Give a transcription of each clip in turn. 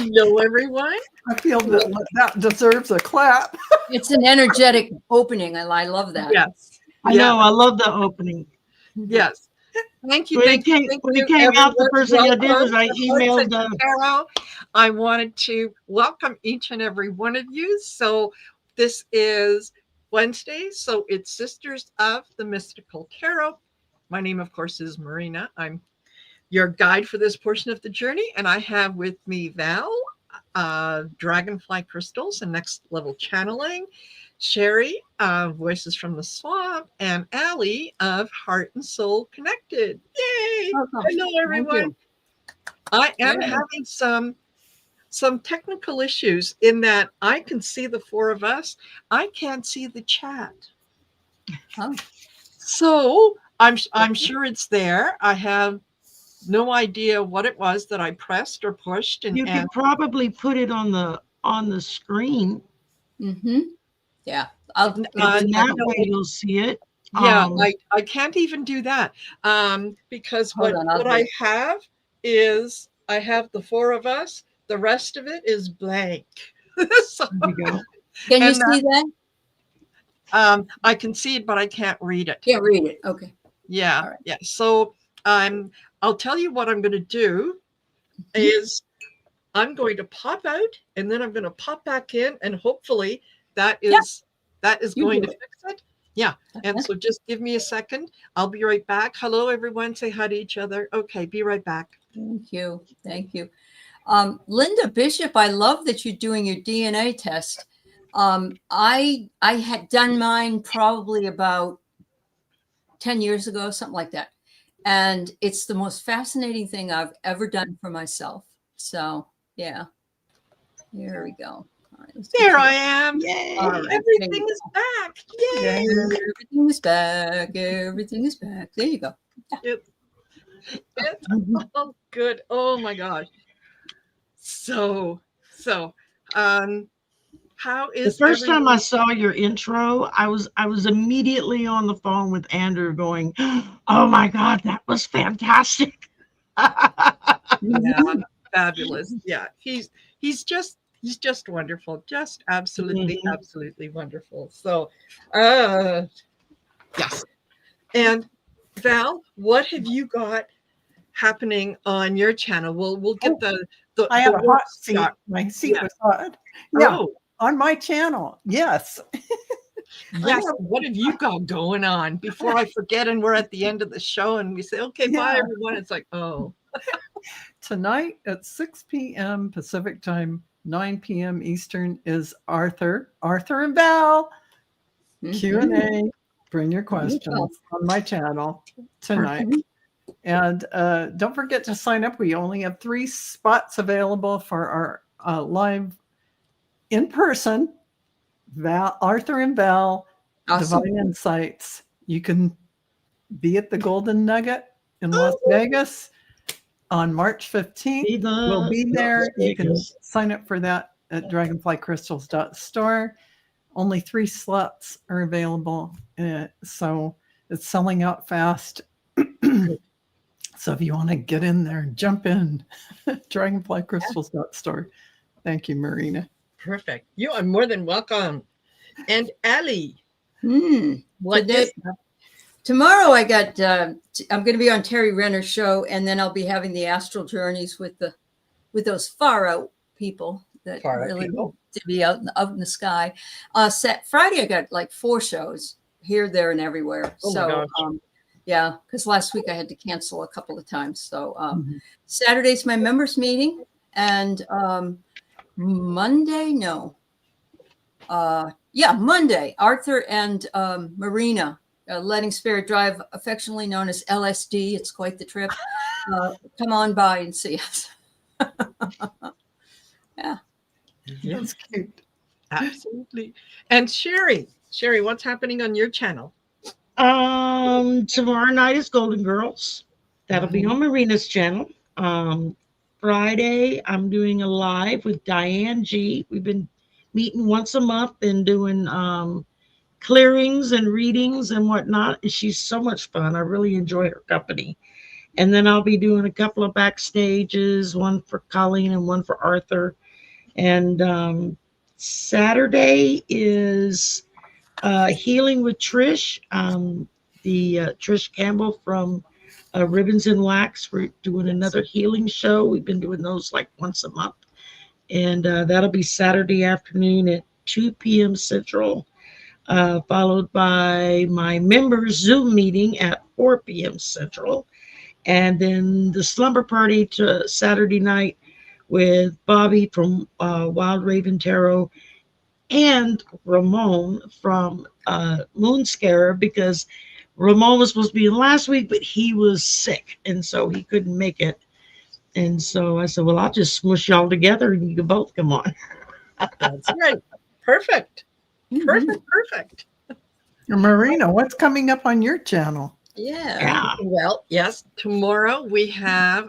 Hello, everyone. I feel that deserves a clap. It's an energetic opening. I love that. Yes. I know. I love the opening. Yes. Thank you. When Thank you. Thank when you, it came out, the everyone. first thing I did was I Welcome to emailed Hearts and Tarot. I wanted to welcome each and every one of you. So this is Wednesday. So it's Sisters of the Mystical Tarot. My name, of course, is Marina. I'm your guide for this portion of the journey. And I have with me Val, Dragonfly Crystals and Next Level Channeling, Sherry, Voices from the Swamp, and Allie of Heart and Soul Connected. Yay! Welcome. Hello, everyone. I am having some technical issues in that I can see the four of us. I can't see the chat. Oh. So I'm sure it's there. I have no idea what it was that I pressed or pushed. You could probably put it on the screen. Mm-hmm. Yeah. That way you'll see it. Yeah, I can't even do that because what I have is I have the four of us. The rest of it is blank. So, there you go. Can you see that? I can see it, but I can't read it. Can't read it. Okay. Yeah. Right. Yeah. So I'll tell you what I'm going to do is I'm going to pop out and then I'm going to pop back in and hopefully that is going to fix it. Yeah. And so just give me a second. I'll be right back. Hello, everyone. Say hi to each other. Okay. Be right back. Thank you. Thank you. Linda Bishop, I love that you're doing your DNA test. I had done mine probably about 10 years ago, something like that. And it's the most fascinating thing I've ever done for myself. So, yeah. Here we go. All right, there I am. Yay. Right, everything is back. Yay. Everything is back. Everything is back. There you go. Yeah. It's all good. Oh my gosh. So how is the first time I saw your intro, I was immediately on the phone with Andrew going, oh my God, that was fantastic. Yeah, fabulous. Yeah, he's just wonderful. Just absolutely wonderful. So yes. And Val, what have you got happening on your channel? We'll get the I have a hot seat. My seat was hot. Yeah. Oh. On my channel. Yes. Yes. What have you got going on before I forget and we're at the end of the show and we say, okay, bye everyone. It's like, oh. Tonight at 6 p.m. Pacific time, 9 p.m. Eastern is Arthur and Val Q&A. Bring your questions on my channel tonight. And don't forget to sign up. We only have 3 spots available for our live in person, Arthur and Val, Divine Insights. You can be at the Golden Nugget in Las Vegas on March 15th. We'll be there. You can sign up for that at dragonflycrystals.store. Only 3 slots are available. So it's selling out fast. So if you want to get in there and jump in, dragonflycrystals.store. Thank you, Marina. Perfect. You are more than welcome. And Allie, what is tomorrow? I got. I'm going to be on Terry Renner's show, and then I'll be having the astral journeys with those far out people that really need to be out in the sky. Friday, I got like 4 shows here, there, and everywhere. Yeah, because last week I had to cancel a couple of times. So Saturday's my members meeting, and Monday, Monday, Arthur and Marina, Letting Spirit Drive, affectionately known as LSD. It's quite the trip. Come on by and see us. Yeah. That's cute. Absolutely. And Sherry, what's happening on your channel? Tomorrow night is Golden Girls. That'll be on Marina's channel. Friday, I'm doing a live with Diane G. We've been meeting once a month and doing clearings and readings and whatnot. She's so much fun. I really enjoy her company. And then I'll be doing a couple of backstages, one for Colleen and one for Arthur. And Saturday is Healing with Trish. The Trish Campbell from Ribbons and Wax. We're doing another healing show. We've been doing those like once a month. And that'll be Saturday afternoon at 2 p.m. Central, followed by my members Zoom meeting at 4 p.m. Central. And then the slumber party to Saturday night with Bobby from Wild Raven Tarot and Ramon from Moonscarer, because Ramon was supposed to be in last week, but he was sick, and so he couldn't make it. And so I said, well, I'll just smush y'all together and you can both come on. That's right. Perfect. Perfect. Perfect. Marina, what's coming up on your channel? Yeah. Well, yes, tomorrow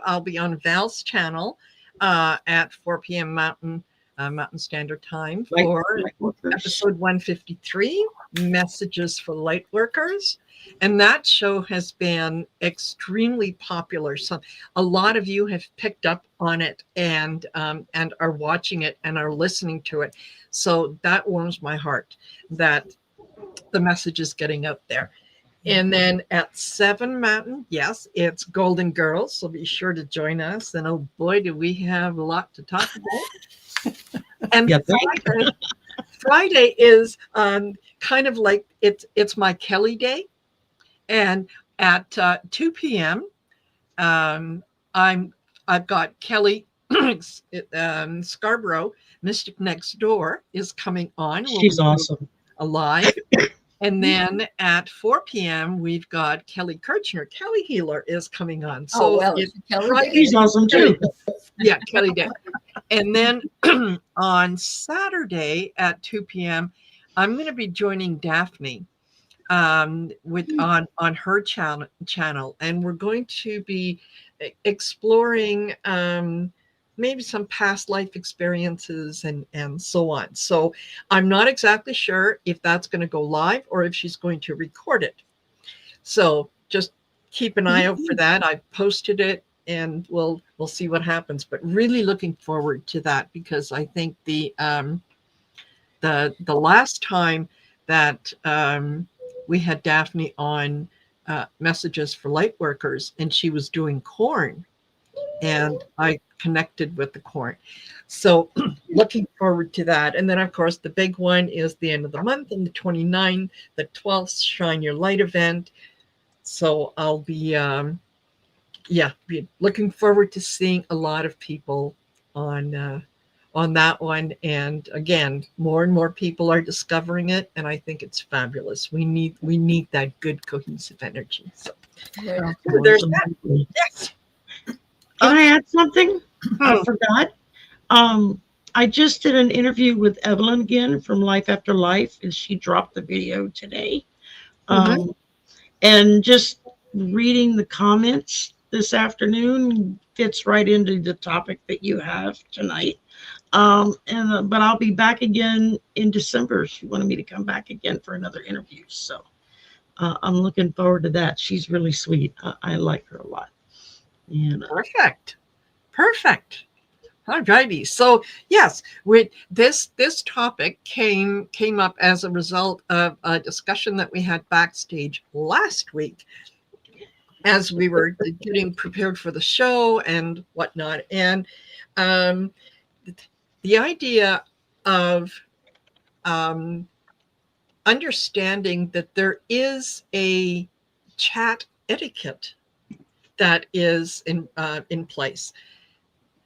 I'll be on Val's channel at 4 p.m. Mountain Standard Time for episode 153, Messages for Lightworkers. And that show has been extremely popular. So a lot of you have picked up on it and are watching it and are listening to it. So that warms my heart that the message is getting out there. And then at 7 Mountain, yes, it's Golden Girls. So be sure to join us. And oh boy, do we have a lot to talk about. And Yeah, Friday is kind of like it's my Kelly day. And at 2 p.m., I've got Kelly Scarborough, Mystic Next Door, is coming on. She's awesome. Alive. And then at 4 p.m., we've got Kelly Kirchner. Kelly Healer is coming on. So She's awesome too. Yeah, Kelly did. And then on Saturday at 2 p.m., I'm going to be joining Daphne with on her channel, and we're going to be exploring maybe some past life experiences and so on. So I'm not exactly sure if that's going to go live or if she's going to record it. So just keep an eye out for that. I've posted it and we'll see what happens, but really looking forward to that, because I think the last time that we had Daphne on Messages for Lightworkers, and she was doing corn, and I connected with the corn. So looking forward to that. And then, of course, the big one is the end of the month on the 29th, the 12th Shine Your Light event. So I'll be, be looking forward to seeing a lot of people on that one. And again, more and more people are discovering it, and I think it's fabulous. We need that good cohesive energy. So there's that. Yes. Can I add something? I forgot. I just did an interview with Evelyn again from Life After Life, and she dropped the video today. And just reading the comments this afternoon fits right into the topic that you have tonight. But I'll be back again in December. She wanted me to come back again for another interview. So I'm looking forward to that. She's really sweet. I like her a lot. And, Perfect. All righty. So yes, with this topic came up as a result of a discussion that we had backstage last week as we were getting prepared for the show and whatnot. And the idea of understanding that there is a chat etiquette that is in place.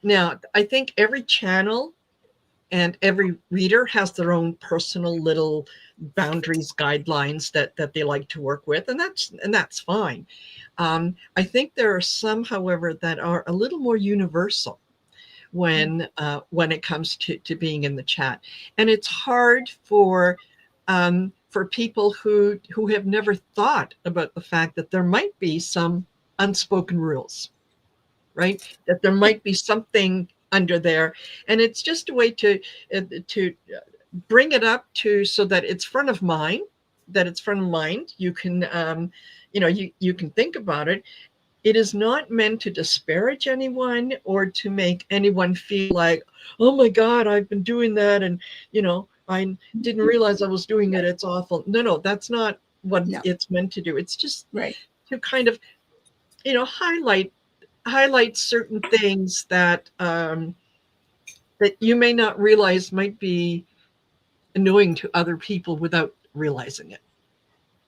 Now, I think every channel and every reader has their own personal little boundaries, guidelines that they like to work with, and that's fine. I think there are some, however, that are a little more universal when it comes to being in the chat, and it's hard for people who have never thought about the fact that there might be some unspoken rules, right? That there might be something under there, and it's just a way to bring it up so that it's front of mind. You can you can think about it. it is not meant to disparage anyone or to make anyone feel like, oh my God, I've been doing that. And, I didn't realize I was doing it. It's awful. No, that's not what No. it's meant to do. It's just Right. to kind of, highlight certain things that that you may not realize might be annoying to other people without realizing it.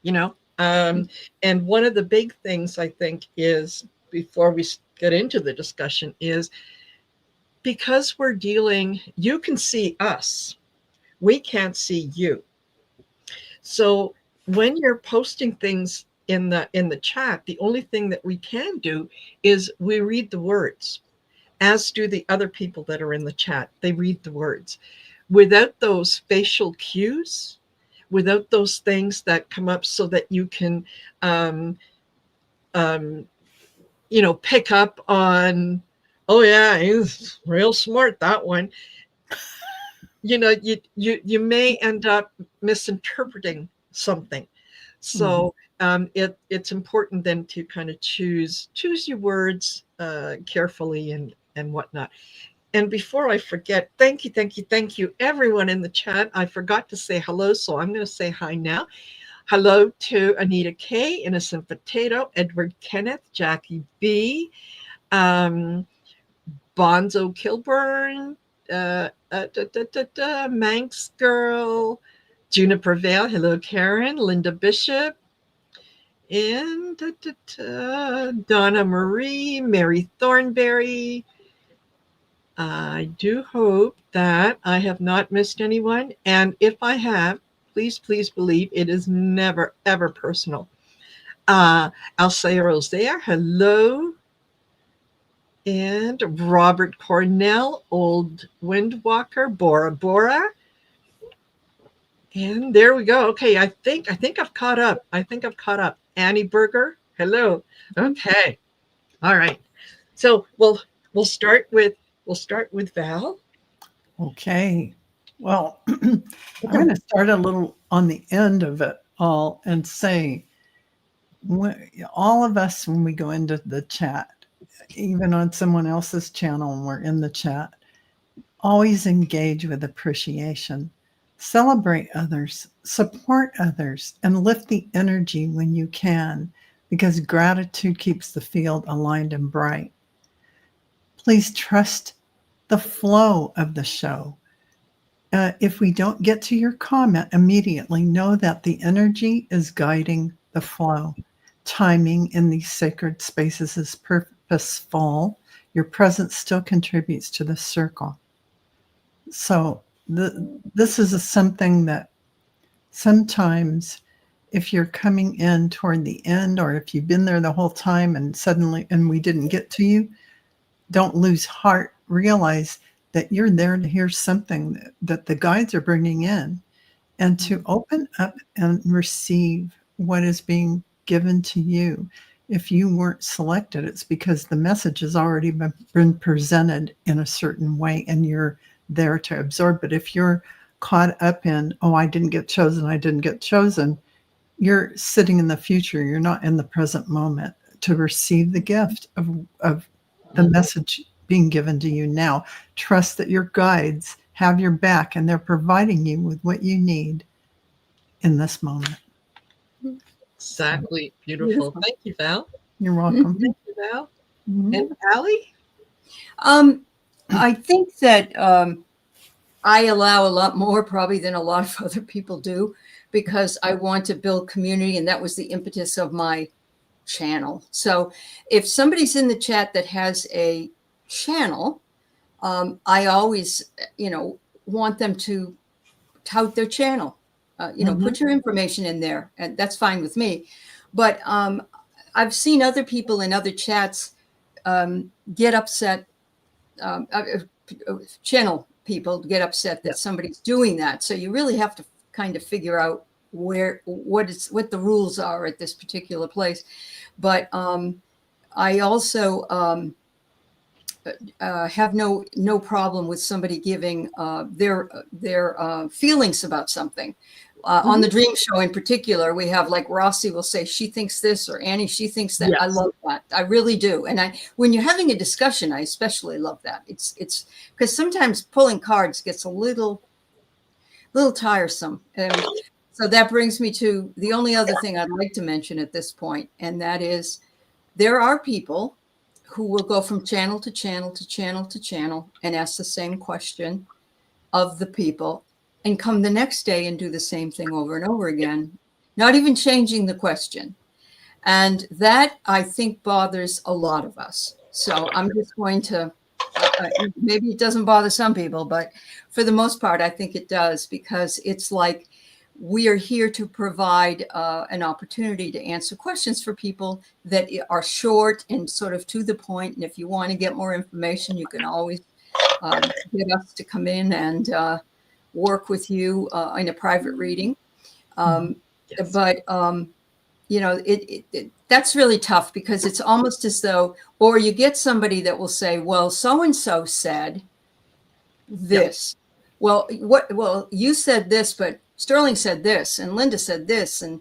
You know, and one of the big things I think is, before we get into the discussion, is because you can see us, we can't see you. So when you're posting things in the chat, the only thing that we can do is we read the words, as do the other people that are in the chat. They read the words. Without those facial cues, without those things that come up so that you can pick up on, oh yeah, he's real smart, that one. You may end up misinterpreting something. So it's important then to kind of choose your words carefully and whatnot. And before I forget, thank you, everyone in the chat. I forgot to say hello, so I'm going to say hi now. Hello to Anita K, Innocent Potato, Edward Kenneth, Jackie B, Bonzo Kilburn, Manx Girl, Juniper Vale, hello Karen, Linda Bishop, and Donna Marie, Mary Thornberry. I do hope that I have not missed anyone. And if I have, please believe it is never, ever personal. Alcea Rosea, hello. And Robert Cornell, Old Windwalker, Bora Bora. And there we go. Okay, I think I've caught up. Annie Berger, hello. Okay. All right. So we'll start with Val. Okay. Well, I'm going to start a little on the end of it all and say, all of us, when we go into the chat, even on someone else's channel and we're in the chat, always engage with appreciation. Celebrate others, support others, and lift the energy when you can, because gratitude keeps the field aligned and bright. Please trust the flow of the show. If we don't get to your comment immediately, know that the energy is guiding the flow. Timing in these sacred spaces is purposeful. Your presence still contributes to the circle. So this is something that sometimes, if you're coming in toward the end, or if you've been there the whole time and we didn't get to you, don't lose heart. Realize that you're there to hear something that the guides are bringing in, and to open up and receive what is being given to you. If you weren't selected, it's because the message has already been presented in a certain way and you're there to absorb. But if you're caught up in, oh, I didn't get chosen, you're sitting in the future. You're not in the present moment to receive the gift of the message being given to you now. Trust that your guides have your back and they're providing you with what you need in this moment. Exactly. Beautiful. Thank you, Val. You're welcome. Thank you, Val. And Allie? I think that I allow a lot more probably than a lot of other people do, because I want to build community, and that was the impetus of my channel. So if somebody's in the chat that has a channel, I always, want them to tout their channel. Put your information in there, and that's fine with me. But I've seen other people in other chats get upset, channel people get upset that somebody's doing that. So you really have to kind of figure out what the rules are at this particular place. But I also have no problem with somebody giving their feelings about something. On the dream show in particular, we have like Rossi will say, she thinks this, or Annie, she thinks that. Yes. I love that. I really do. And when you're having a discussion, I especially love that. It's because sometimes pulling cards gets a little tiresome. And so that brings me to the only other thing I'd like to mention at this point. And that is, there are people who will go from channel to channel to channel to channel and ask the same question of the people, and come the next day and do the same thing over and over again, not even changing the question. And that, I think, bothers a lot of us. So I'm just going to, maybe it doesn't bother some people, but for the most part, I think it does, because it's like we are here to provide an opportunity to answer questions for people that are short and sort of to the point. And if you want to get more information, you can always get us to come in and work with you in a private reading. Yes. But, that's really tough, because it's almost as though, or you get somebody that will say, well, so-and-so said this. Well, you said this, but Sterling said this, and Linda said this. And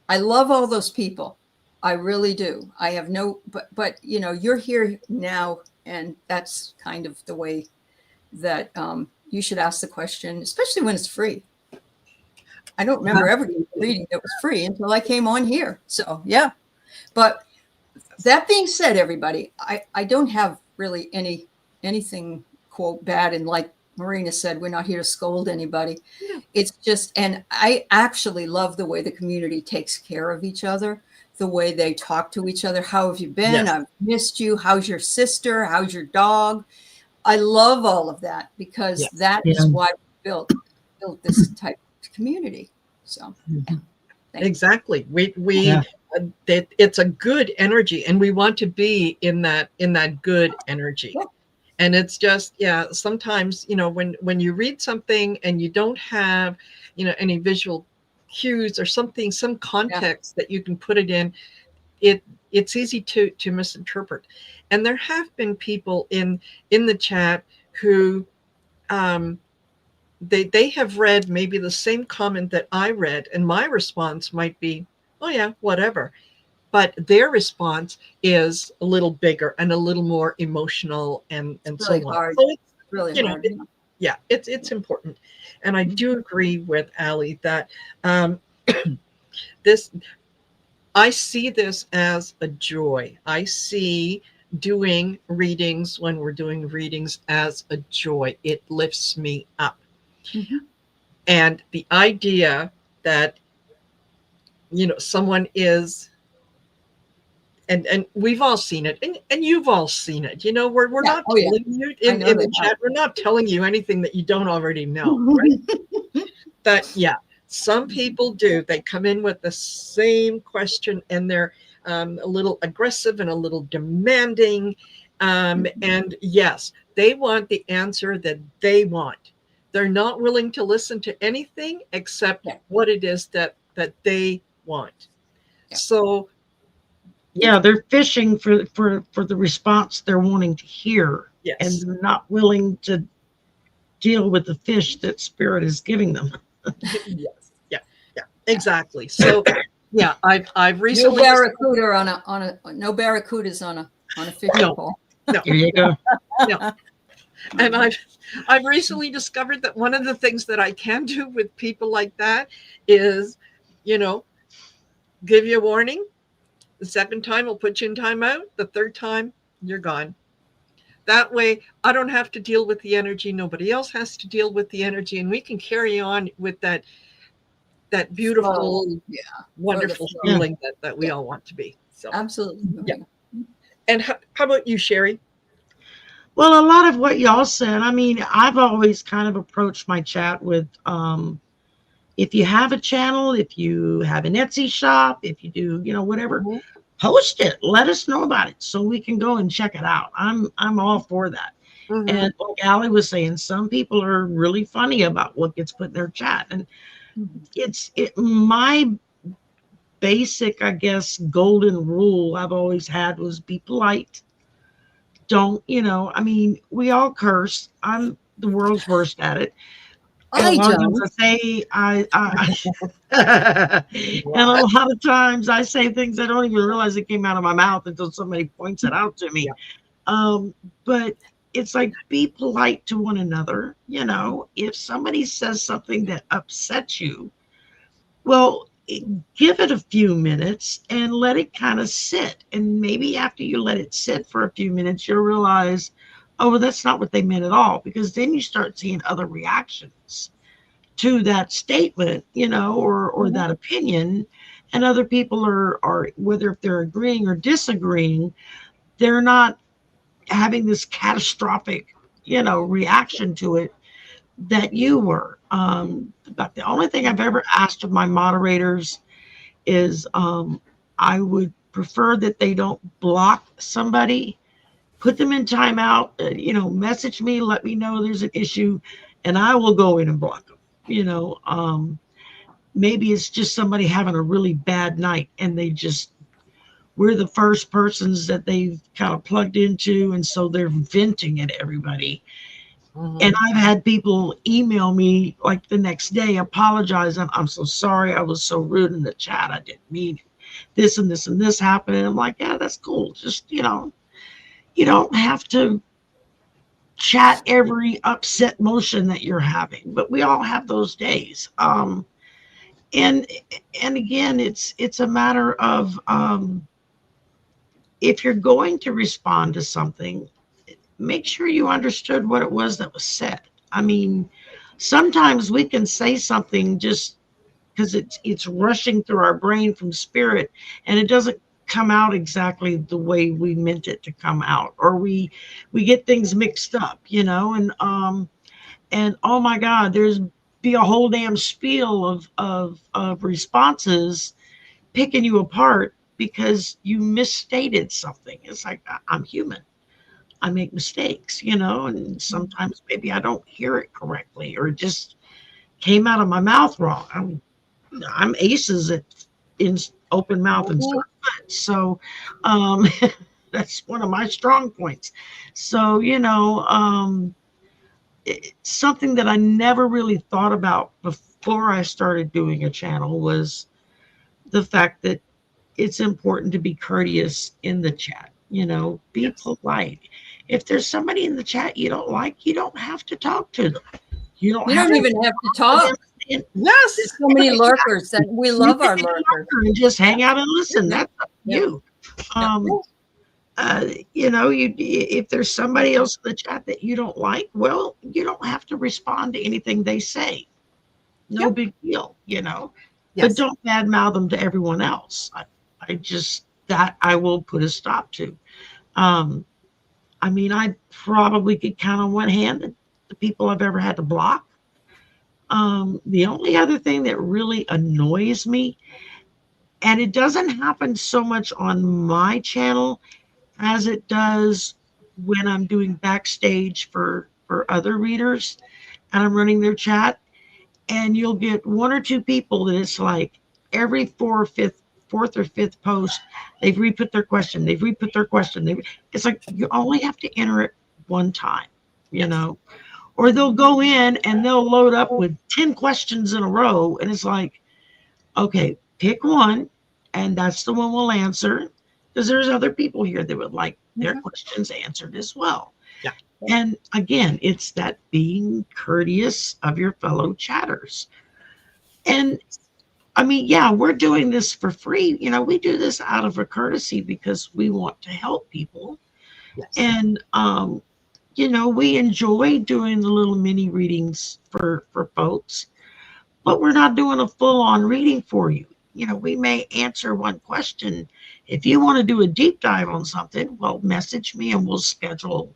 I love all those people. I really do. I have but you're here now, and that's kind of the way that you should ask the question, especially when it's free. I don't remember ever doing a reading that was free until I came on here. So, yeah. But that being said, everybody, I don't have really anything, quote, bad. And like Marina said, we're not here to scold anybody. Yeah. It's just, and I actually love the way the community takes care of each other, the way they talk to each other. How have you been? Yes. I've missed you. How's your sister? How's your dog? I love all of that, because that is why we built this type of community. So exactly, it's a good energy, and we want to be in that good energy. Yeah. And it's just, sometimes, when you read something and you don't have, any visual cues or something, some context that you can put it in, it's easy to misinterpret. And there have been people in the chat who they have read maybe the same comment that I read, and my response might be, oh yeah, whatever. But their response is a little bigger and a little more emotional and really so on. Hard. So it's really hard. It's important. And I do agree with Allie that I see this as a joy. I see doing readings, when we're doing readings, as a joy. It lifts me up. Mm-hmm. And the idea that, someone is, and we've all seen it, and you've all seen it, we're not telling you in the chat, we're not telling you anything that you don't already know, right? That, some people do. They come in with the same question, and they're a little aggressive and a little demanding. And yes, they want the answer that they want. They're not willing to listen to anything except what it is that they want. Yeah. So, they're fishing for the response they're wanting to hear, and they're not willing to deal with the fish that Spirit is giving them. Yeah, exactly. So, I've recently no barracudas on a fishing pole. No, here you go. No. And I've recently discovered that one of the things that I can do with people like that is, give you a warning. The second time, we'll put you in timeout. The third time, you're gone. That way, I don't have to deal with the energy. Nobody else has to deal with the energy, and we can carry on with that beautiful, wonderful feeling that we all want to be. So absolutely. Yeah. And how about you, Sherry? Well, a lot of what y'all said, I mean, I've always kind of approached my chat with, if you have a channel, if you have an Etsy shop, if you do, whatever, post it. Let us know about it so we can go and check it out. I'm all for that. Mm-hmm. And like Allie was saying, some people are really funny about what gets put in their chat. And my basic, I guess, golden rule I've always had was be polite. Don't, we all curse. I'm the world's worst at it. And a I lot of times don't. I say and a lot of times I say things I don't even realize it came out of my mouth until somebody points it out to me. Um, but it's like, be polite to one another. You know, if somebody says something that upsets you, well, give it a few minutes and let it kind of sit. And maybe after you let it sit for a few minutes, you'll realize, oh, well, that's not what they meant at all. Because then you start seeing other reactions to that statement, you know, or that opinion. And other people are whether if they're agreeing or disagreeing, they're not having this catastrophic, you know, reaction to it that you were. But the only thing I've ever asked of my moderators is I would prefer that they don't block somebody, put them in timeout, you know, message me, let me know there's an issue, and I will go in and block them. You know, maybe it's just somebody having a really bad night and we're the first persons that they've kind of plugged into, and so they're venting at everybody. And I've had people email me like the next day apologizing. I'm so sorry. I was so rude in the chat. I didn't mean this and this and this happened. And I'm like, yeah, that's cool. Just, you know, you don't have to chat every upset motion that you're having, but we all have those days. And again, it's a matter of if you're going to respond to something, make sure you understood what it was that was said. I mean, sometimes we can say something just because it's rushing through our brain from spirit, and it doesn't come out exactly the way we meant it to come out, or we get things mixed up, you know. And oh my God, there's be a whole damn spiel of responses picking you apart because you misstated something. It's like, I'm human. I make mistakes, you know, and sometimes maybe I don't hear it correctly or it just came out of my mouth wrong. I'm aces at in open mouth and short foot, so that's one of my strong points. So you know, something that I never really thought about before I started doing a channel was the fact that it's important to be courteous in the chat. You know, be polite. If there's somebody in the chat you don't like, you don't have to talk to them. You don't even have to talk. Yes. There's so many lurkers, and we love our lurkers. And just hang out and listen. That's up to you. You know, if there's somebody else in the chat that you don't like, well, you don't have to respond to anything they say. No big deal, you know. But don't badmouth them to everyone else. I just that I will put a stop to. I mean, I probably could count on one hand the people I've ever had to block. The only other thing that really annoys me, and it doesn't happen so much on my channel as it does when I'm doing backstage for other readers and I'm running their chat, and you'll get one or two people that it's like every fourth or fifth post, they've re-put their question. It's like you only have to enter it one time, you know, or they'll go in and they'll load up with 10 questions in a row. And it's like, okay, pick one and that's the one we'll answer, because there's other people here that would like their questions answered as well. Yeah. And again, it's that being courteous of your fellow chatters. And I mean, yeah, we're doing this for free. You know, we do this out of a courtesy because we want to help people. Yes. And, you know, we enjoy doing the little mini readings for folks, but we're not doing a full on reading for you. You know, we may answer one question. If you want to do a deep dive on something, well, message me and we'll schedule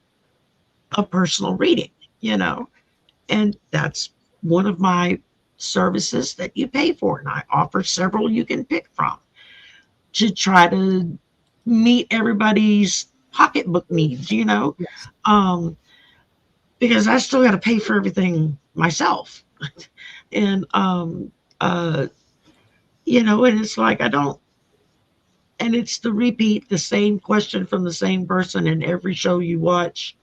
a personal reading, you know, and that's one of my services that you pay for. And I offer several you can pick from to try to meet everybody's pocketbook needs, you know, because I still got to pay for everything myself. And, you know, and it's like, and it's the same question from the same person in every show you watch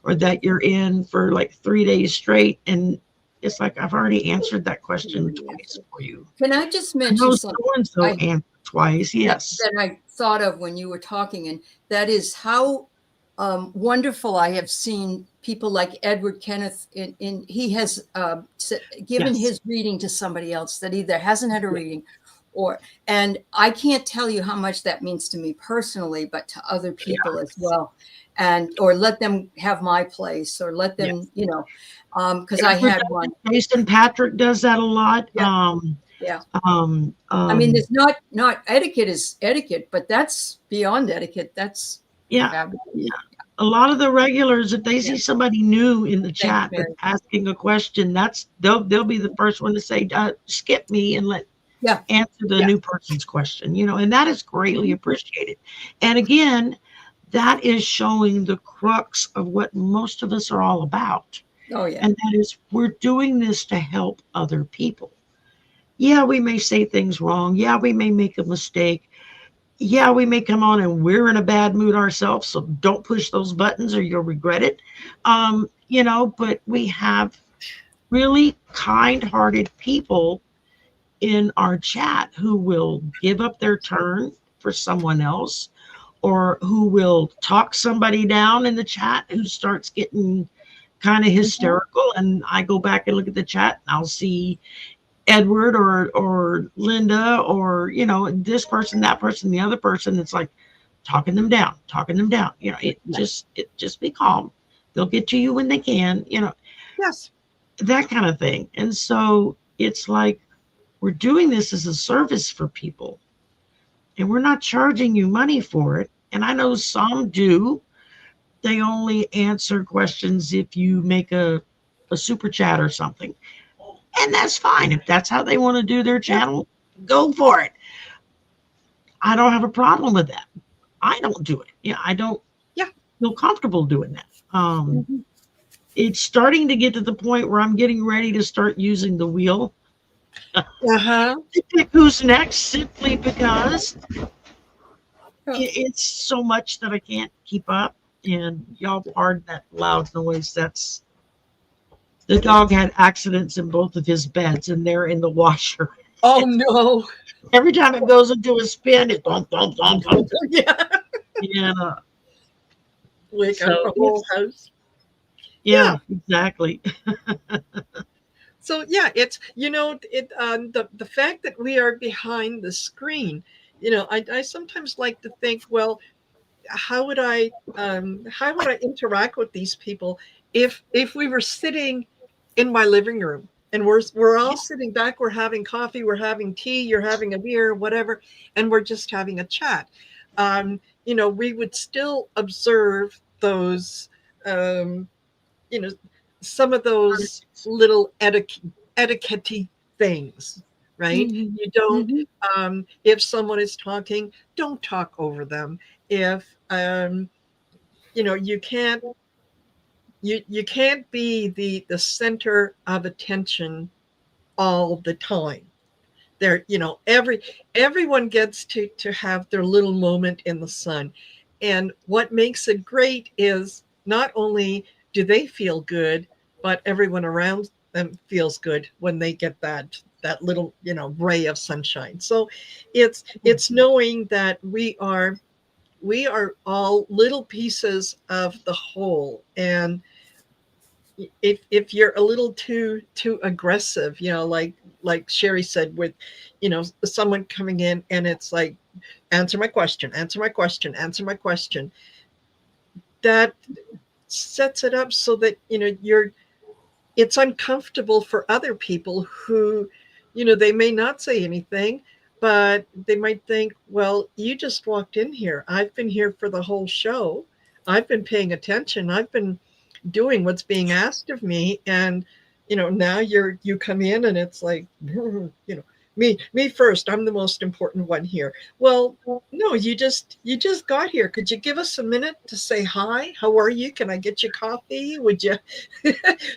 or that you're in for like 3 days straight. And it's like I've already answered that question twice for you. Can I just I mention know something so-and-so answered twice. Yes. that I thought of when you were talking, and that is how wonderful I have seen people like Edward Kenneth he has given Yes. his reading to somebody else that either hasn't had a reading and I can't tell you how much that means to me personally, but to other people as well. And or let them have my place, or let them, because I had one. Jason Patrick does that a lot. Yeah. Yeah. I mean, there's not etiquette is etiquette, but that's beyond etiquette. That's fabulous. A lot of the regulars, if they see somebody new in the chat that's asking a question, they'll be the first one to say, skip me and answer the new person's question, and that is greatly appreciated. And again, that is showing the crux of what most of us are all about. Oh, yeah. And that is, we're doing this to help other people. Yeah, we may say things wrong. Yeah, we may make a mistake. Yeah, we may come on and we're in a bad mood ourselves. So don't push those buttons or you'll regret it. But we have really kind-hearted people in our chat who will give up their turn for someone else, or who will talk somebody down in the chat who starts getting kind of hysterical. And I go back and look at the chat and I'll see Edward or Linda or, this person, that person, the other person. It's like talking them down. Just be calm. They'll get to you when they can, Yes. That kind of thing. And so it's like, we're doing this as a service for people, and we're not charging you money for it. And I know some do. They only answer questions if you make a super chat or something. And that's fine. If that's how they want to do their channel, go for it. I don't have a problem with that. I don't do it. I don't feel comfortable doing that. It's starting to get to the point where I'm getting ready to start using the wheel. To pick who's next, simply because it's so much that I can't keep up. And y'all pardon that loud noise. The dog had accidents in both of his beds, and they're in the washer. Oh no! Every time it goes into a spin, it thump, thump, thump, thump. Yeah. Wake up the whole house. Yeah, exactly. So it's the fact that we are behind the screen. I sometimes like to think, well, how would I interact with these people if we were sitting in my living room and we're all sitting back, we're having coffee, we're having tea, you're having a beer, whatever, and we're just having a chat. We would still observe those some of those little etiquette things, right? Mm-hmm. You don't if someone is talking, don't talk over them. If you can't be the center of attention all the time. There, everyone gets to have their little moment in the sun. And what makes it great is not only do they feel good, but everyone around them feels good when they get that little, ray of sunshine. So it's knowing that we are all little pieces of the whole. And if you're a little too aggressive, like Sherry said, with someone coming in and it's like, answer my question, that sets it up so that it's uncomfortable for other people who they may not say anything, but they might think, well, you just walked in here, I've been here for the whole show, I've been paying attention, I've been doing what's being asked of me, and now you come in and it's like, me first, I'm the most important one here. Well, no, you just got here. Could you give us a minute to say hi? How are you? Can I get you coffee? Would you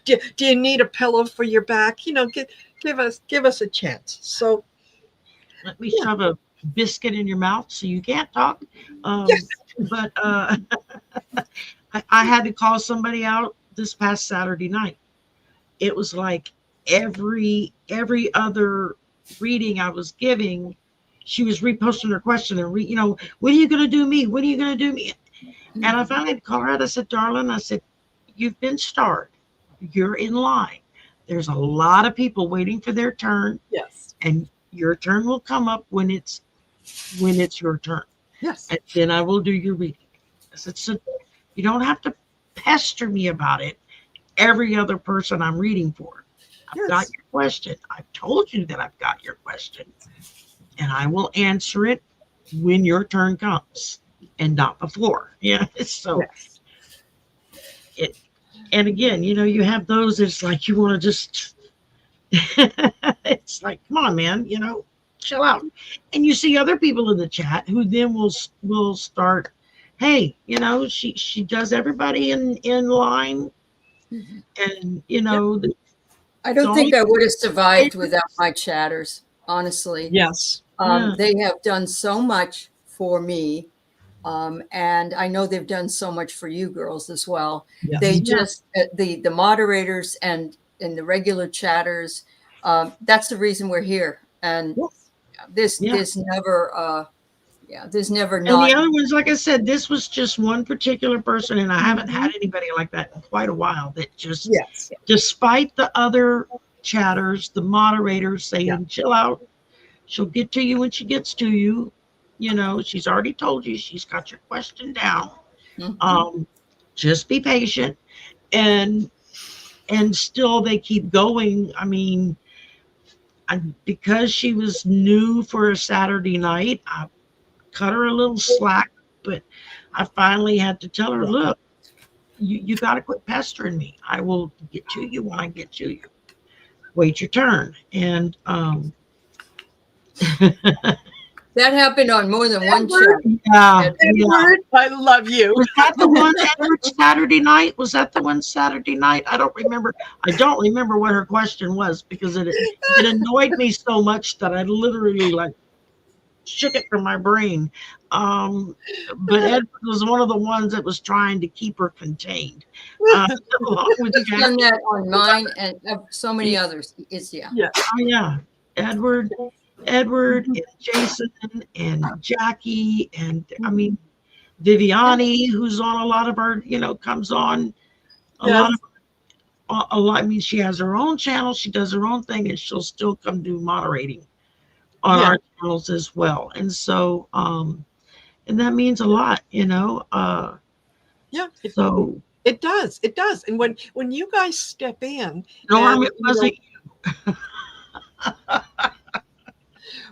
do you need a pillow for your back? Give us a chance. So let me shove a biscuit in your mouth so you can't talk. Yes. But I had to call somebody out this past Saturday night. It was like every other reading I was giving, she was reposting her question and when are you going to do me? When are you going to do me? And I finally called her out. I said, darling, I said, you've been starred. You're in line. There's a lot of people waiting for their turn. Yes. And your turn will come up when it's your turn. Yes. And then I will do your reading. I said, so you don't have to pester me about it. Every other person I'm reading for. I've got your question. I've told you that I've got your question. And I will answer it when your turn comes and not before. Yeah. So and again, you have those that's like you want to just it's like, come on, man, chill out. And you see other people in the chat who then will start, hey, she does everybody in line. And I don't think I would have survived without my chatters, honestly. Yes. They have done so much for me. And I know they've done so much for you girls as well. Yes. They just, the moderators and the regular chatters, that's the reason we're here. And there's never, there's never and not. the other ones, like I said, this was just one particular person, and I haven't had anybody like that in quite a while that just, despite the other chatters, the moderators saying, chill out, she'll get to you when she gets to you. She's already told you she's got your question down. Just be patient. And still they keep going. I mean, because she was new for a Saturday night, I cut her a little slack, but I finally had to tell her, look, you got to quit pestering me. I will get to you when I get to you. Wait your turn. And that happened on more than one show. Edward, I love you. Was that the one Edward Saturday night? Was that the one Saturday night? I don't remember. I don't remember what her question was because it annoyed me so much that I literally shook it from my brain. But Edward was one of the ones that was trying to keep her contained. I've done that on mine and so many others. Edward and Jason and Jackie and I mean Viviani, who's on a lot of our, comes on a lot. I mean, she has her own channel, she does her own thing, and she'll still come do moderating on our channels as well. And so, and that means a lot, So it does. And when you guys step in, Norm, it wasn't you.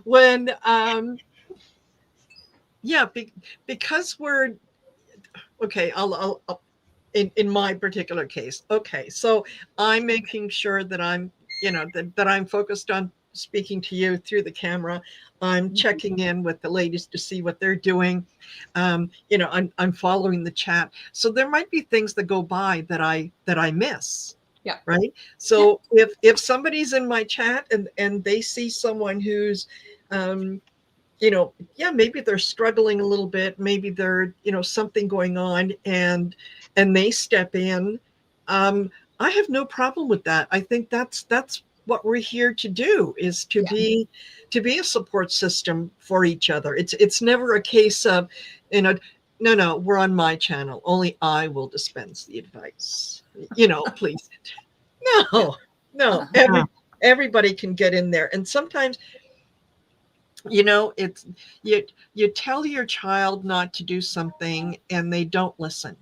When because we're okay, I'll in my particular case, okay, so I'm making sure that I'm that I'm focused on speaking to you through the camera. I'm checking in with the ladies to see what they're doing. I'm following the chat, so there might be things that go by that I miss. Yeah. Right. So if somebody's in my chat and they see someone who's, maybe they're struggling a little bit, maybe they're, something going on and they step in, I have no problem with that. I think that's what we're here to do, is to be a support system for each other. It's never a case of, no, we're on my channel. Only I will dispense the advice. Please. No. Everybody can get in there. And sometimes, it's you tell your child not to do something and they don't listen.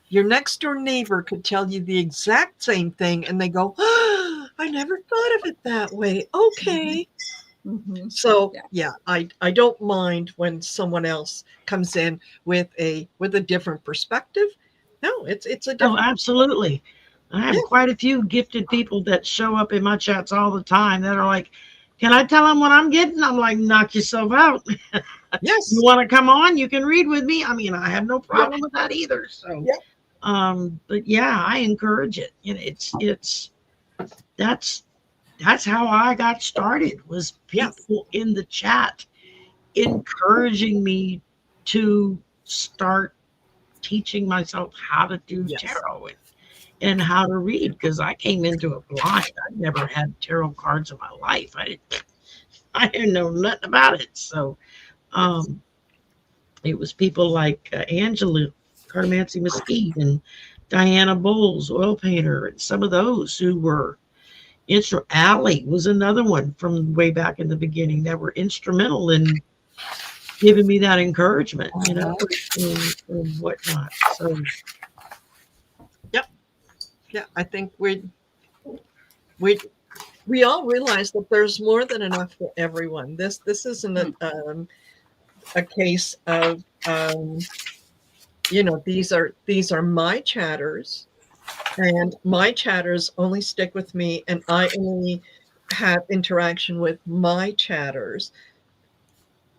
Your next door neighbor could tell you the exact same thing and they go, oh, I never thought of it that way. Okay. So I don't mind when someone else comes in with a different perspective. No, it's a different. Oh, absolutely. I have quite a few gifted people that show up in my chats all the time that are like, can I tell them what I'm getting? I'm like, knock yourself out. Yes. You want to come on? You can read with me. I mean, I have no problem with that either. So, but I encourage it. That's how I got started, was people in the chat encouraging me to start teaching myself how to do tarot and how to read, because I came into it blind. I never had tarot cards in my life. I didn't know nothing about it. So it was people like Angela Cardamancy Mesquite and Diana Bowles, oil painter, and some of those who were Allie was another one from way back in the beginning that were instrumental in giving me that encouragement, and whatnot. So Yeah, I think we all realize that there's more than enough for everyone. This isn't a case of these are my chatters, and my chatters only stick with me, and I only have interaction with my chatters.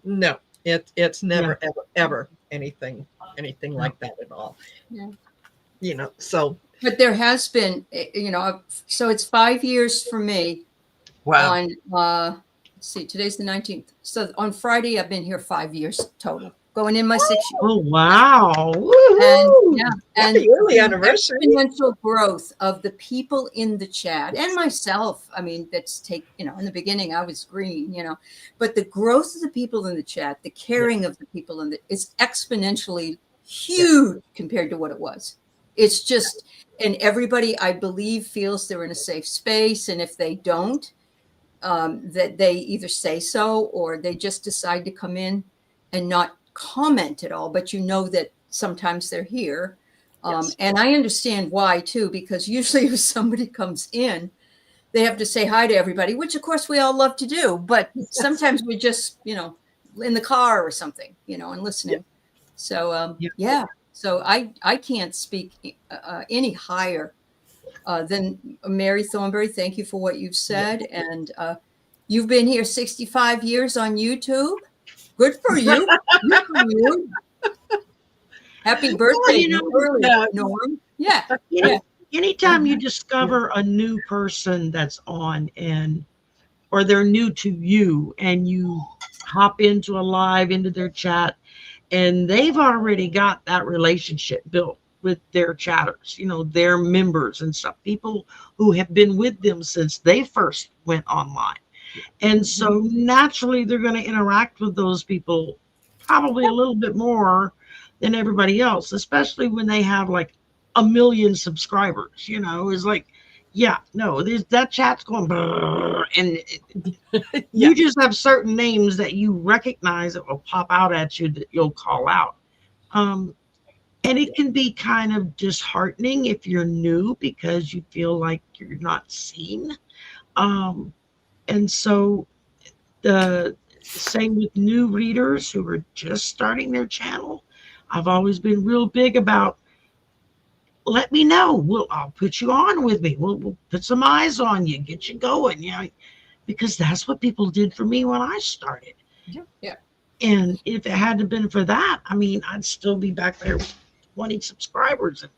No, it's never ever anything like that at all. Yeah. So. But there has been, so it's 5 years for me. Wow. On let's see, today's the 19th. So on Friday, I've been here 5 years total, going in my 6 years. oh wow. And and Happy early anniversary. Exponential growth of the people in the chat and myself. I mean, in the beginning I was green, but the growth of the people in the chat, the caring of the people is exponentially huge compared to what it was. It's just, and everybody, I believe, feels they're in a safe space. And if they don't, that they either say so or they just decide to come in and not comment at all. But that sometimes they're here. And I understand why, too, because usually if somebody comes in, they have to say hi to everybody, which, of course, we all love to do. But sometimes we just, in the car or something, and listening. So, So I can't speak any higher than Mary Thornberry. Thank you for what you've said. And you've been here 65 years on YouTube. Good for you. Good for you. Happy birthday, Norm. Yeah. Anytime you discover a new person that's on or they're new to you and you hop into a live, into their chat, and they've already got that relationship built with their chatters, their members and stuff, people who have been with them since they first went online. And so naturally they're going to interact with those people probably a little bit more than everybody else, especially when they have like 1 million subscribers, is like, that chat's going, and you just have certain names that you recognize that will pop out at you that you'll call out. And it can be kind of disheartening if you're new because you feel like you're not seen. And so the same with new readers who are just starting their channel. I've always been real big about, let me know. I'll put you on with me. We'll put some eyes on you, get you going. Because that's what people did for me when I started. Yeah. And if it hadn't been for that, I'd still be back there with 20 subscribers. And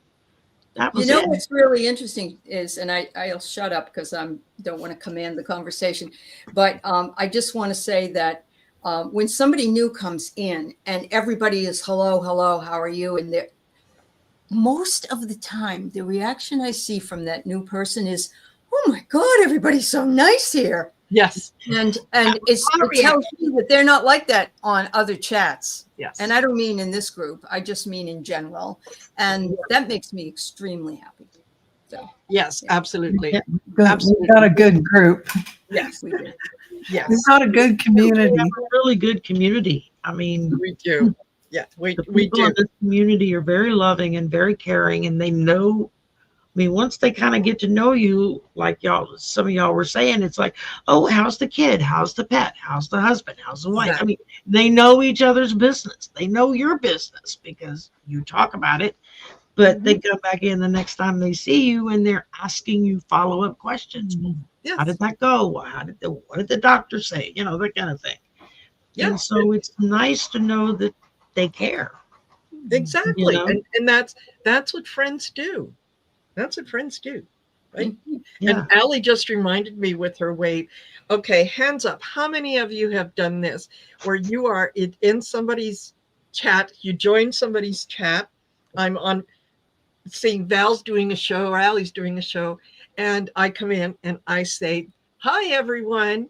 that was it. What's really interesting is, and I'll shut up because I don't want to command the conversation, but I just want to say that when somebody new comes in and everybody is hello, how are you? And most of the time, the reaction I see from that new person is, oh my God, everybody's so nice here. Yes. And it tells me that they're not like that on other chats. Yes. And I don't mean in this group. I just mean in general. And that makes me extremely happy. So yes, absolutely. We've got a good group. Yes. We do. Yes. We've got a good community. We have a really good community. We do. Yeah, we do. In this community are very loving and very caring, and they know. Once they kind of get to know you, like some of y'all were saying, it's like, oh, how's the kid? How's the pet? How's the husband? How's the wife? Exactly. They know each other's business. They know your business because you talk about it. But they come back in the next time they see you and they're asking you follow-up questions. Yes. How did that go? What did the doctor say? That kind of thing. Yeah. And so it's nice to know that they care. Exactly. And that's what friends do. That's what friends do. Right? Yeah. And Allie just reminded me with her weight. Okay, hands up. How many of you have done this where you are in somebody's chat, you join somebody's chat, I'm on seeing Val's doing a show or Allie's doing a show, and I come in and I say, "Hi, everyone,"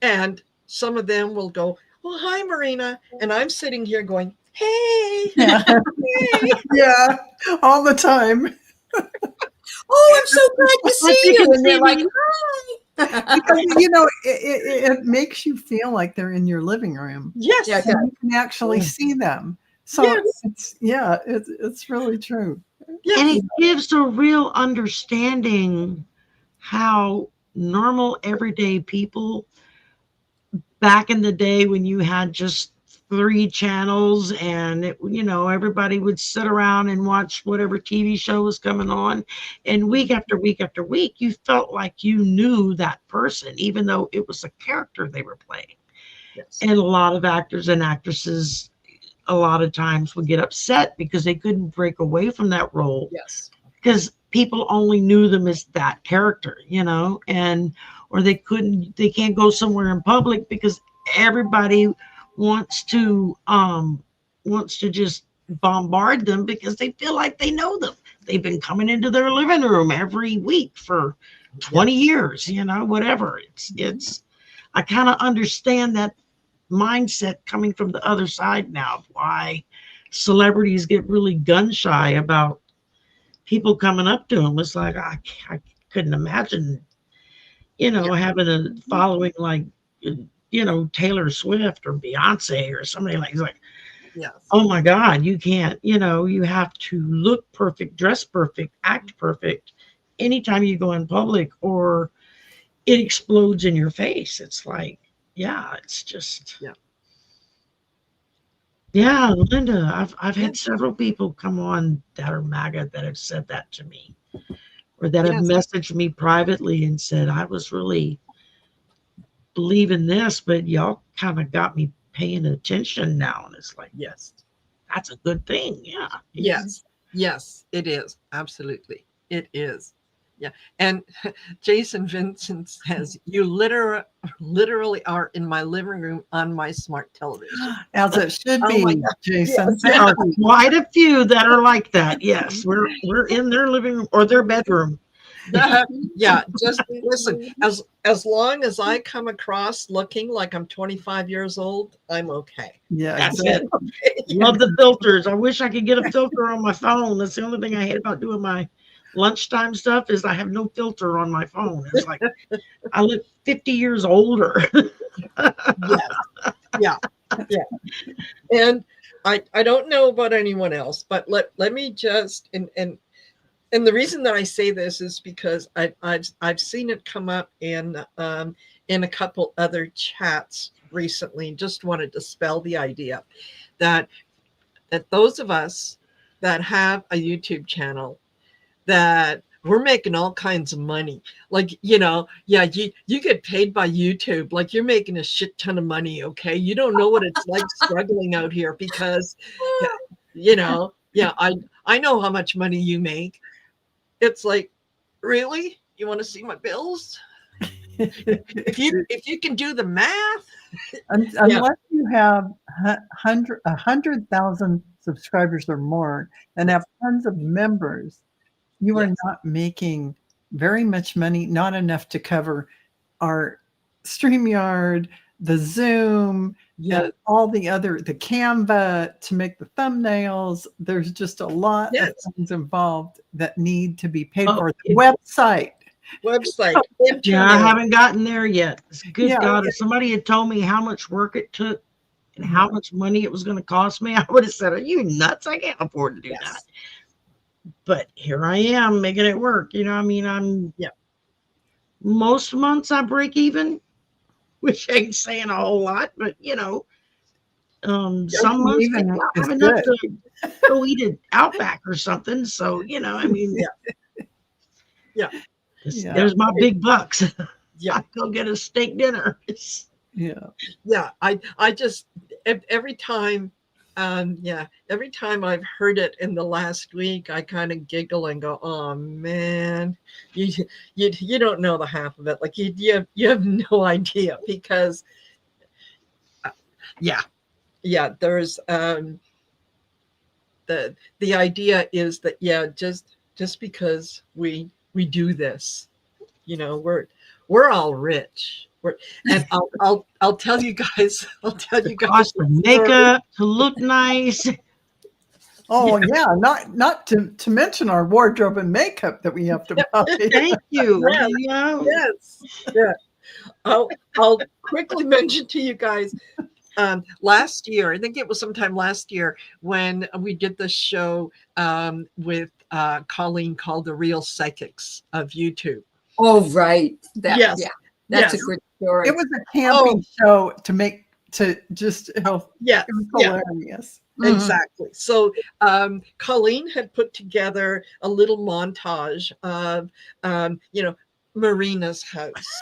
and some of them will go, "Well, hi, Marina," and I'm sitting here going, "Hey, Yeah. hey." Yeah, all the time. Oh, I'm so glad to see you you. can And they're see like, me. hi. Because it makes you feel like they're in your living room. Yes, Yeah, And you can actually Yeah. see them. So yes, it's really true. And yes, it gives a real understanding how normal everyday people back in the day when you had just 3 channels and everybody would sit around and watch whatever TV show was coming on, and week after week after week you felt like you knew that person even though it was a character they were playing. yes, And a lot of actors and actresses a lot of times would get upset because they couldn't break away from that role yes, because people only knew them as that character, and or they can't go somewhere in public because everybody wants to just bombard them because they feel like they know them. They've been coming into their living room every week for 20 years, whatever. It's I kind of understand that mindset coming from the other side now of why celebrities get really gun shy about people coming up to him. It's like I couldn't imagine, yeah, having a following like Taylor Swift or Beyonce or somebody like, yes, oh my God, you can't, you have to look perfect, dress perfect, act perfect anytime you go in public or it explodes in your face. It's like, yeah, it's just yeah, yeah, Linda, I've yeah, had several people come on that are MAGA that have said that to me or that have yes, messaged me privately and said, I was really believing this, but y'all kind of got me paying attention now. And it's like, yes. that's a good thing. Yeah. Yes, yes, it is. Absolutely. It is. Yeah. And Jason Vincent says, "You literally are in my living room on my smart television." As it should Oh my be, God. Jason. Yes. There are quite a few that are like that. Yes. We're in their living room or their bedroom. Yeah, just listen. As long as I come across looking like I'm 25 years old, I'm okay. Yeah, That's exactly. it. Love the filters. I wish I could get a filter on my phone. That's the only thing I hate about doing my lunchtime stuff is I have no filter on my phone. It's like I look 50 years older. Yes. Yeah. Yeah. And I don't know about anyone else, but let me just and the reason that I say this is because I've seen it come up in a couple other chats recently. Just want to dispel the idea that those of us that have a YouTube channel that we're making all kinds of money. Like, yeah, you get paid by YouTube. Like you're making a shit ton of money. Okay. You don't know what it's like struggling out here because, yeah, I know how much money you make. It's like, really? You want to see my bills? If you can do the math, yeah, Unless you have 100,000 subscribers or more and have tons of members, you are yes, not making very much money, not enough to cover our StreamYard, the Zoom, yes, and all the Canva to make the thumbnails. There's just a lot of yes. things involved that need to be paid Oh, for. The website. Website, yeah, I internet. haven't gotten there yet. Good Yeah. God, if somebody had told me how much work it took and how much money it was going to cost me, I would have said, are you nuts? I can't afford to do that. Yes. But here I am making it work. I mean, Yeah. most months I break even, which ain't saying a whole lot, but some months maybe Even I'll is have enough good. to go eat at Outback or something. So, I mean, Yeah. Yeah. there's my big bucks. Yeah. I go get a steak dinner. Yeah. Yeah. I just every time every time I've heard it in the last week, I kind of giggle and go, "Oh man, you don't know the half of it. Like you have no idea because yeah, yeah. There's the idea is that, yeah, just because we do this, we're all rich. And I'll tell you guys, The cost of a story. makeup to look nice. Oh yeah, not to mention our wardrobe and makeup that we have to buy. Thank you. Yes, Yeah. yes, yeah. I'll quickly mention to you guys, last year, I think it was sometime last year, when we did the show with Colleen, called The Real Psychics of YouTube. Oh, right. Yes. Yeah, that's Yes. a good story. It was a camping show to just help. Yeah, It was yeah. hilarious. Exactly. So Colleen had put together a little montage of, Marina's house,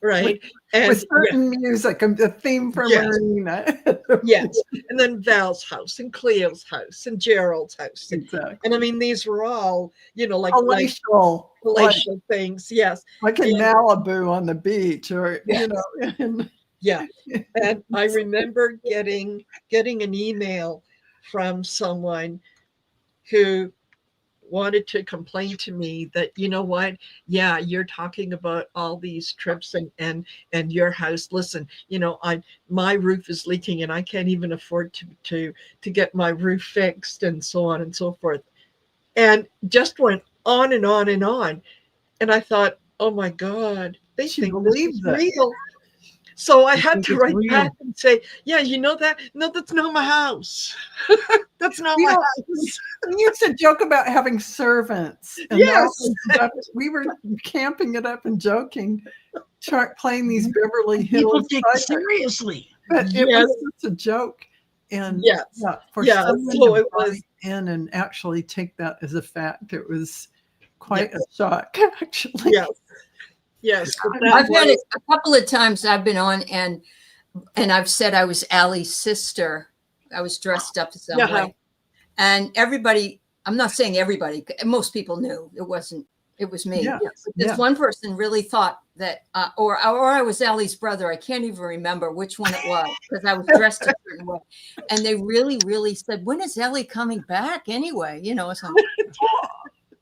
right? With certain music, a theme for Yes. Marina. Yes. And then Val's house and Cleo's house and Gerald's house. Exactly. And I mean, these were all, like Palatial, things. Yes. like in Malibu on the beach, or Yes. Yeah. And I remember getting an email from someone who wanted to complain to me that, you know what, yeah, you're talking about all these trips and your house. Listen, my roof is leaking and I can't even afford to get my roof fixed, and so on and so forth. And just went on and on and on. And I thought, oh my God, they She think this believes is it. real. So I had think to it's write real. back and say, yeah, you know that? No, that's not my house. That's not You my know, house. We used to joke about having servants. And Yes. we were camping it up and joking, playing these Beverly People Hills take it psychics. seriously. But it Yes. was just a joke. And Yes. for Yeah, someone so to it was- buy in and actually take that as a fact, it was quite a shock, actually. Yes. Yes. But that I've had it was- a couple of times I've been on and I've said I was Allie's sister. I was dressed up some Uh-huh. way. And everybody, I'm not saying everybody, most people knew it was me. Yeah. Yes. But this one person really thought that, or I was Allie's brother. I can't even remember which one it was because I was dressed a certain way. And they really, really said, when is Ellie coming back anyway? So,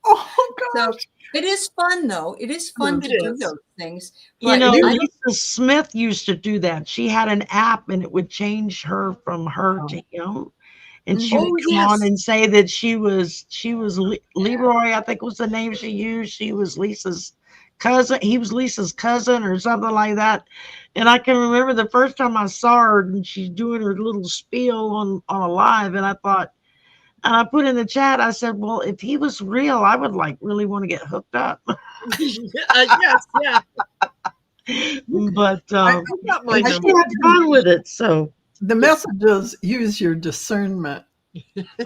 Oh, so gosh. it is fun, though. It is fun It to do is. those things. You But know, I don't- Lisa Smith used to do that. She had an app and it would change her from her to him. And she Oh, would come yes. on and say that she was Leroy, I think was the name she used. She was Lisa's cousin. He was Lisa's cousin or something like that. And I can remember the first time I saw her and she's doing her little spiel on a live, and I thought, and I put in the chat, I said, well, if he was real, I would really want to get hooked up. Yes. Yeah. But I got my she number. had fun with it. So The message is use your discernment.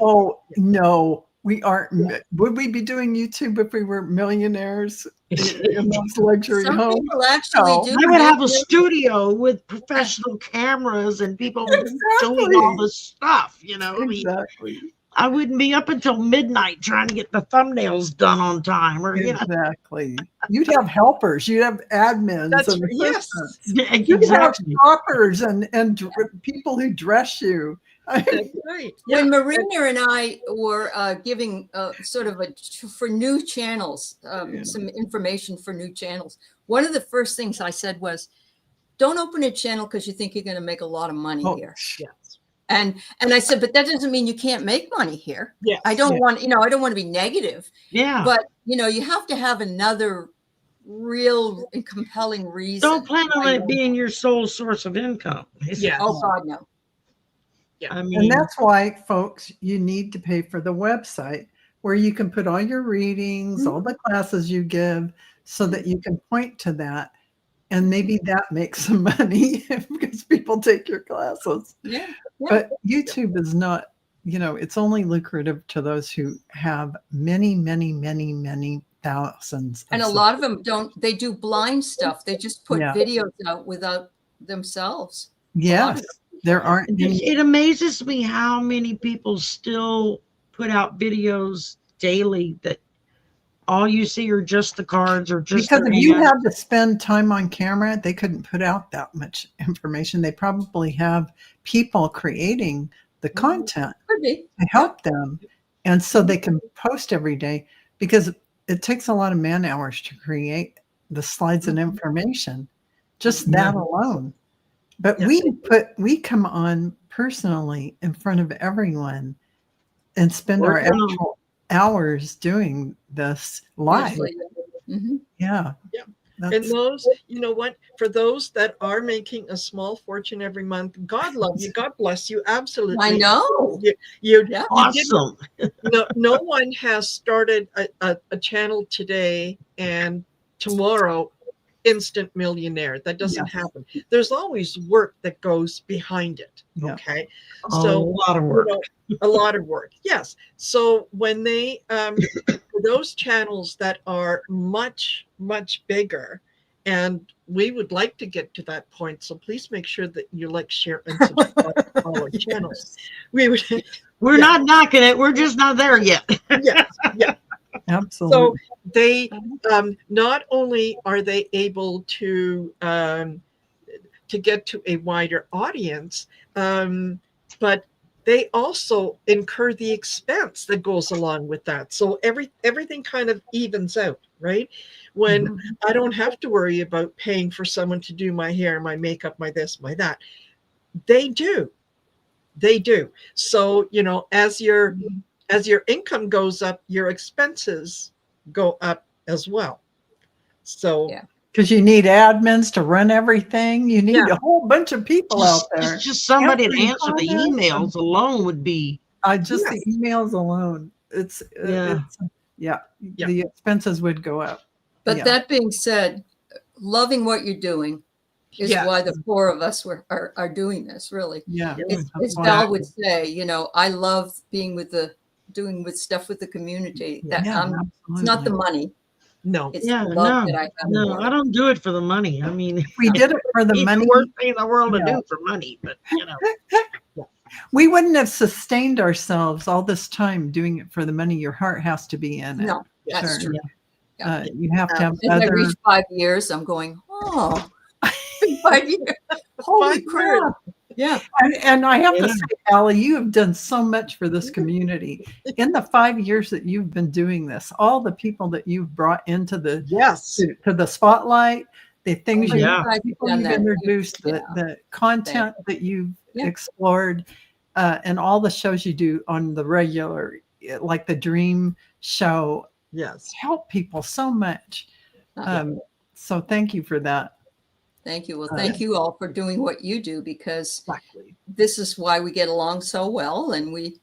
Oh, no, we aren't. Would we be doing YouTube if we were millionaires in those luxury some homes? people actually No. do. I would have a They- studio with professional cameras and people doing all this stuff, I mean, Exactly. I wouldn't be up until midnight trying to get the thumbnails done on time, or Exactly. You'd have helpers. You'd have admins That's and yes. assistants. You'd have exactly. shoppers and people who dress you. That's right. Yeah. When Marina and I were giving sort of for new channels, some information for new channels, one of the first things I said was, don't open a channel because you think you're going to make a lot of money here. Yes. And I said, but that doesn't mean you can't make money here. Yes. I don't want, I don't want to be negative, Yeah. but you have to have another real and compelling reason. Don't plan on it being your sole source of income. Yes. Oh God, no. I And mean, that's why, folks, you need to pay for the website where you can put all your readings, all the classes you give, so that you can point to that. And maybe that makes some money because people take your classes. Yeah. But YouTube is not, it's only lucrative to those who have many, many, many, many thousands. And a lot of them they do blind stuff. They just put Yeah. videos out without themselves. Yes, there aren't any. it amazes me how many people still put out videos daily that all you see are just the cards or just Because their if you hands. had to spend time on camera, they couldn't put out that much information. They probably have people creating the content Could be. to help them. And so they can post every day, because it takes a lot of man hours to create the slides and information, just that alone. But we come on personally in front of everyone and spend our actual hours doing this live. Yeah. And those, you know what, for those that are making a small fortune every month, God love you, God bless you, absolutely. I know. You Awesome. no one has started a channel today and tomorrow instant millionaire. That doesn't happen. There's always work that goes behind it. Okay. So a lot of work. A lot of work. Yes. So when they for those channels that are much, much bigger, and we would like to get to that point. So please make sure that you like, share, and subscribe to our channels. We're not knocking it. We're just not there yet. Yeah. Absolutely. So they not only are they able to get to a wider audience, but they also incur the expense that goes along with that. So everything kind of evens out, right? When I don't have to worry about paying for someone to do my hair, my makeup, my this, my that. They do. So, you know, as your income goes up, your expenses go up as well. So because you need admins to run everything. You need a whole bunch of people out there. Just somebody to answer the emails alone would be. Just the emails alone. The expenses would go up. But that being said, loving what you're doing is why the four of us are doing this, really. Yeah. As Val would say, you know, I love being doing stuff with the community. That it's not the money. No. It's the love that I have. No, I don't do it for the money. I mean, if we did it for the money, worst thing in the world to do for money, but you know. We wouldn't have sustained ourselves all this time doing it for the money. Your heart has to be in it. No, that's true. You have to have I reached 5 years, I'm going, 5 years. Holy crap. Yeah. And I have to say, Allie, you have done so much for this community. In the 5 years that you've been doing this, all the people that you've brought into the to the spotlight, the things you've introduced, the content that you've explored, and all the shows you do on the regular, like the Dream Show, help people so much. So thank you for that. Thank you. Well, thank you all for doing what you do, because this is why we get along so well, and we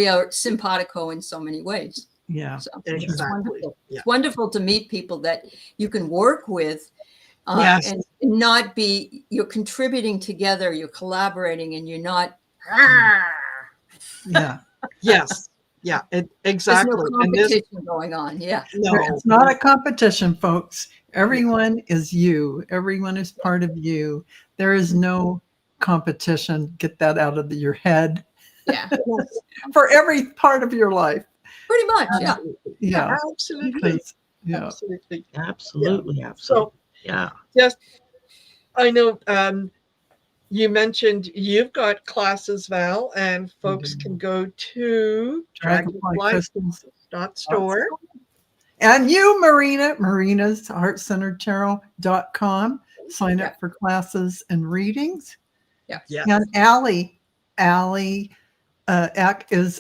are simpatico in so many ways. Yeah, so it's wonderful. It's wonderful to meet people that you can work with, and not be, you're contributing together, you're collaborating, and you're not. Exactly. There's no competition going on. No, it's not a competition, folks. Everyone is you. Everyone is part of you. There is no competition. Get that out of your head. Yeah. For every part of your life. Pretty much. Absolutely. Absolutely. So, I know you mentioned you've got classes, Val, and folks can go to Dragonfly.store. And you, Marina's heartcenteredtarot.com. Sign up for classes and readings. And Allie is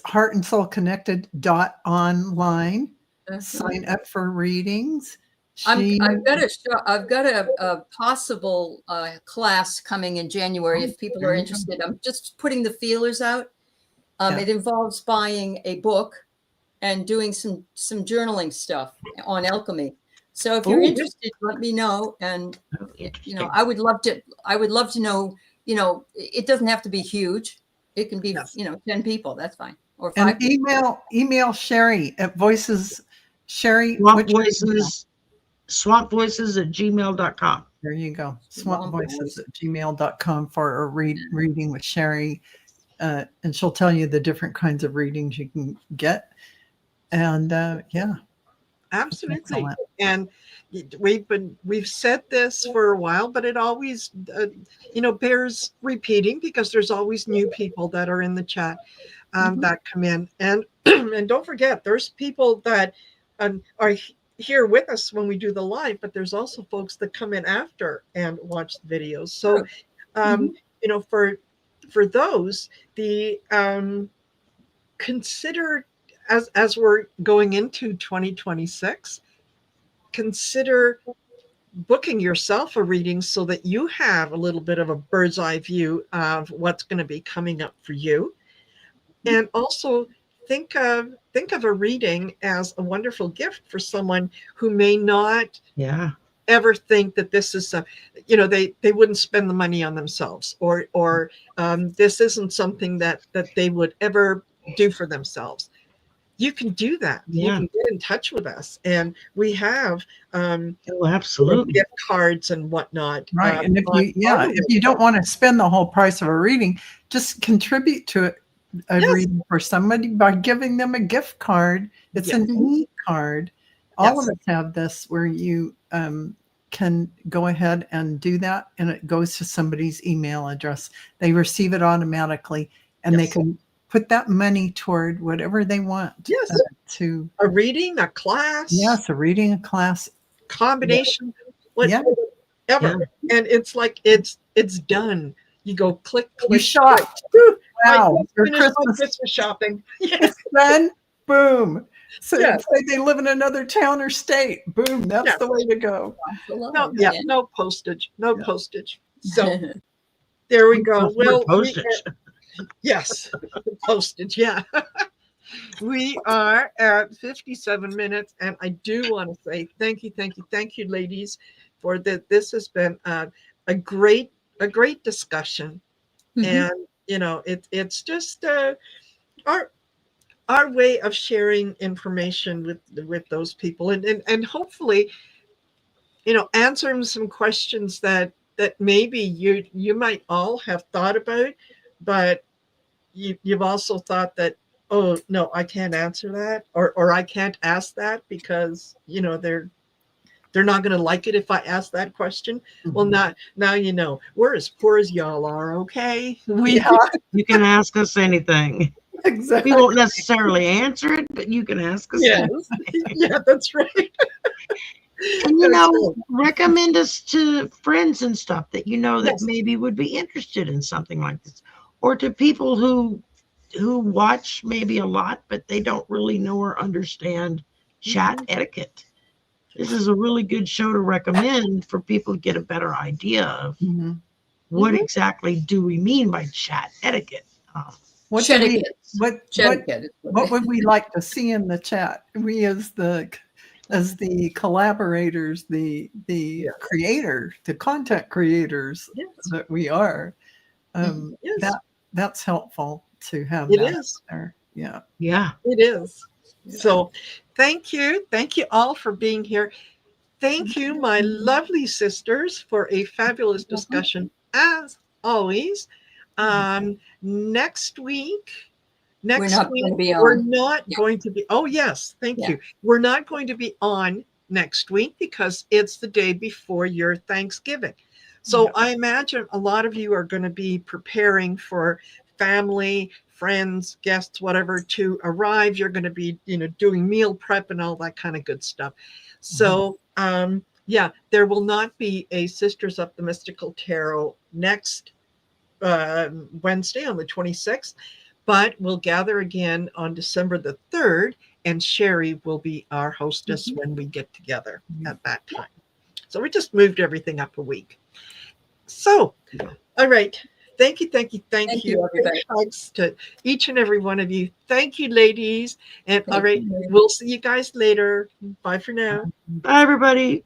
heartandsoulconnected.online. Sign up for readings. I've got a possible class coming in January if people are interested. I'm just putting the feelers out. It involves buying a book and doing some journaling stuff on alchemy. So if you're interested, let me know. And I would love to know. It doesn't have to be huge. It can be 10 people. That's fine. Or 5. And email Sherry at Voices. Sherry. Swampvoices@gmail.com. There you go. Swampvoices@gmail.com for a reading with Sherry. And she'll tell you the different kinds of readings you can get. And Absolutely. Excellent. And we've said this for a while, but it always bears repeating because there's always new people that are in the chat that come in. And and don't forget, there's people that are here with us when we do the live, but there's also folks that come in after and watch the videos. So for those, the consider, as we're going into 2026, consider booking yourself a reading so that you have a little bit of a bird's eye view of what's going to be coming up for you. And also think of a reading as a wonderful gift for someone who may not ever think that this is they wouldn't spend the money on themselves, or this isn't something that they would ever do for themselves. You can do that. You can get in touch with us, and we have absolutely gift cards and whatnot. Right. And if you don't want to spend the whole price of a reading, just contribute to a reading for somebody by giving them a gift card. It's an e-card. All of us have this where you can go ahead and do that, and it goes to somebody's email address. They receive it automatically, and they can put that money toward whatever they want. Yes. To a reading, a class. Yes, a reading, a class. Combination. Whatever. And it's like it's done. You go click. You shop. Wow. Your Christmas shopping. Yes. Then boom. So say they live in another town or state. Boom. That's the way to go. No postage. No postage. So there we go. Well, postage. Yes, postage. Yeah. We are at 57 minutes, and I do want to say thank you, ladies, for that. This has been a great discussion, and it's just our way of sharing information with those people, and hopefully, answering some questions that maybe you might all have thought about, but you've also thought that, oh no, I can't answer that, or I can't ask that because they're not going to like it if I ask that question. Well, now we're as poor as y'all are. Okay, you can ask us anything. Exactly. We won't necessarily answer it, but you can ask us. Yeah, that's right. And recommend us to friends and stuff that that maybe would be interested in something like this, or to people who watch maybe a lot, but they don't really know or understand chat etiquette. This is a really good show to recommend for people to get a better idea of what exactly do we mean by chat etiquette. What would we like to see in the chat? We as the collaborators, the creators, the content creators that we are, that's helpful to have. It is there. Yeah, it is. So thank you all for being here. Thank you, my lovely sisters, for a fabulous discussion as always. Next week we're not going to be. Oh yes, thank you. We're not going to be on next week because it's the day before your Thanksgiving. So I imagine a lot of you are going to be preparing for family, friends, guests, whatever to arrive. You're going to be, doing meal prep and all that kind of good stuff. So there will not be a Sisters of the Mystical Tarot next Wednesday on the 26th, but we'll gather again on December the 3rd, and Sherry will be our hostess when we get together at that time. So we just moved everything up a week. So, all right. Thank you, everybody. Thanks to each and every one of you. Thank you, ladies. And all right, we'll see you guys later. Bye for now. Bye, everybody.